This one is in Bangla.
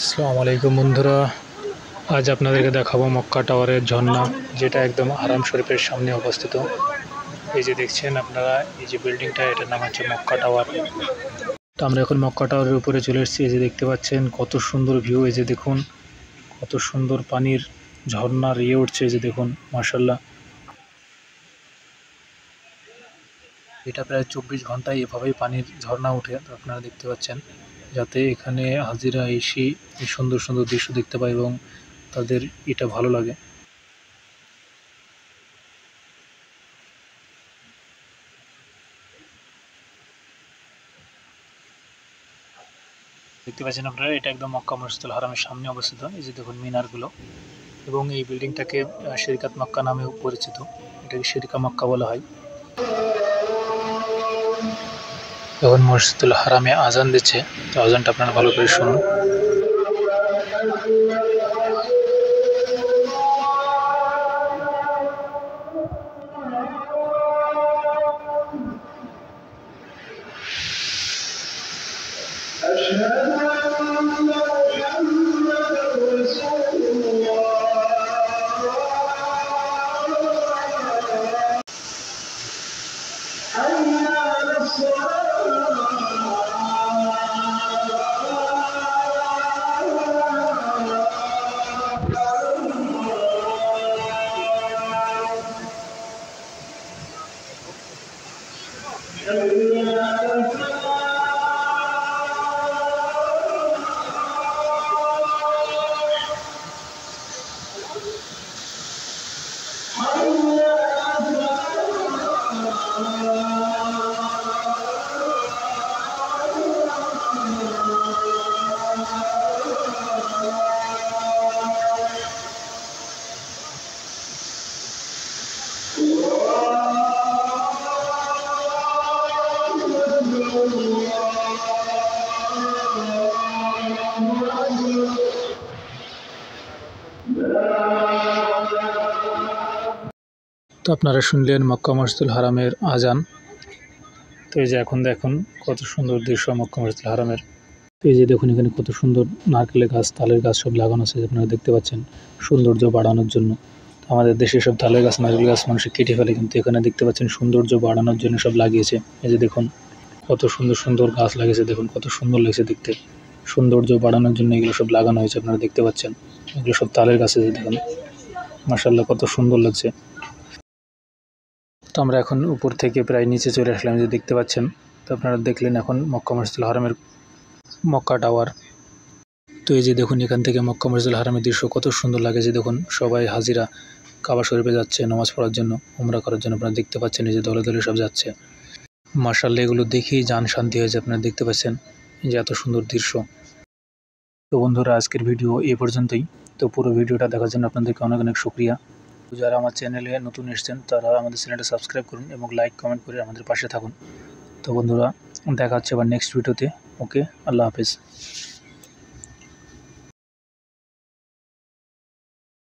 আসসালামু আলাইকুম বন্ধুরা, আজ আপনাদেরকে দেখাবো মক্কা টাওয়ারের ঝর্ণা, যেটা একদম হারাম শরীফের সামনে অবস্থিত। এই যে দেখছেন আপনারা, এই যে বিল্ডিংটা, এটার নাম হচ্ছে মক্কা টাওয়ার। তো আমরা এখন মক্কা টাওয়ারের উপরে চলে এসেছি। এই যে দেখতে পাচ্ছেন কত সুন্দর ভিউ। এই যে দেখুন কত সুন্দর পানির ঝর্ণার উঠছে। এই যে দেখুন, মাশাআল্লাহ। এটা প্রায় 24 ঘন্টায় এভাবেই পানির ঝর্ণা উঠে। তো আপনারা দেখতে পাচ্ছেন, যাতে এখানে হাজিরা এসে এই সুন্দর সুন্দর দৃশ্য দেখতে পায় এবং তাদের এটা ভালো লাগে। দেখতে পাচ্ছেন আপনারা, এটা একদম মক্কা মসজিদুল হারামের সামনে অবস্থিত। এই যে দেখুন মিনারগুলো, এবং এই বিল্ডিংটাকে শেরিকাত মক্কা নামেও পরিচিত। এটাকে শেরিকা মক্কা বলা হয়। এখন মসজিদুল হারামে আজান দিচ্ছে, তো আজানটা আপনারা ভালো করে শুনুন। তো আপনারা শুনলেন মক্কা মসজিদুল হারামের আজান। তো এই যে এখন দেখুন কত সুন্দর দৃশ্য মক্কা মসজিদুল হারামের। তো এই যে দেখুন এখানে কত সুন্দর নারকেলের গাছ, তালের গাছ সব লাগানো আছে, আপনারা দেখতে পাচ্ছেন, সৌন্দর্য বাড়ানোর জন্য। আমাদের দেশে সব তালের গাছ, নারকেল গাছ মানুষ কেটে ফেলে, কিন্তু এখানে দেখতে পাচ্ছেন সৌন্দর্য বাড়ানোর জন্য সব লাগিয়েছে। এই যে দেখুন কত সুন্দর সুন্দর গাছ লাগিয়েছে, দেখুন কত সুন্দর লাগছে দেখতে। সৌন্দর্য বাড়ানোর জন্য এগুলো সব লাগানো হয়েছে, আপনারা দেখতে পাচ্ছেন। এগুলো সব তালের গাছ। এই যে দেখুন, মাশাআল্লাহ, কত সুন্দর লাগছে। তো আমরা এখন উপর থেকে প্রায় নিচে চলে আসলাম, যে দেখতে পাচ্ছেন। তো আপনারা দেখলেন এখন মক্কা মসজিদুল হারামের মক্কা টাওয়ার। তো এই যে দেখুন এখান থেকে মক্কা মসজিদুল হারামের দৃশ্য কত সুন্দর লাগে। যে দেখুন সবাই হাজিরা কাবা শরীফে যাচ্ছে নামাজ পড়ার জন্য, উমরা করার জন্য। আপনারা দেখতে পাচ্ছেন এই যে দলে দলে সব যাচ্ছে। মাশাআল্লাহ, এগুলো দেখেই জান শান্তি হয়েছে। আপনারা দেখতে পাচ্ছেন যে এত সুন্দর দৃশ্য। তো বন্ধুরা, আজকের ভিডিও এই পর্যন্তই। তো পুরো ভিডিওটা দেখার জন্য আপনাদেরকে অনেক অনেক শুকরিয়া। যারা আমার চ্যানেলে নতুন এসেছেন তারা আমাদের চ্যানেলটা সাবস্ক্রাইব করুন এবং লাইক কমেন্ট করে আমাদের পাশে থাকুন। তো বন্ধুরা, দেখা হচ্ছে আবার নেক্সট ভিডিওতে। ওকে, আল্লাহ হাফেজ।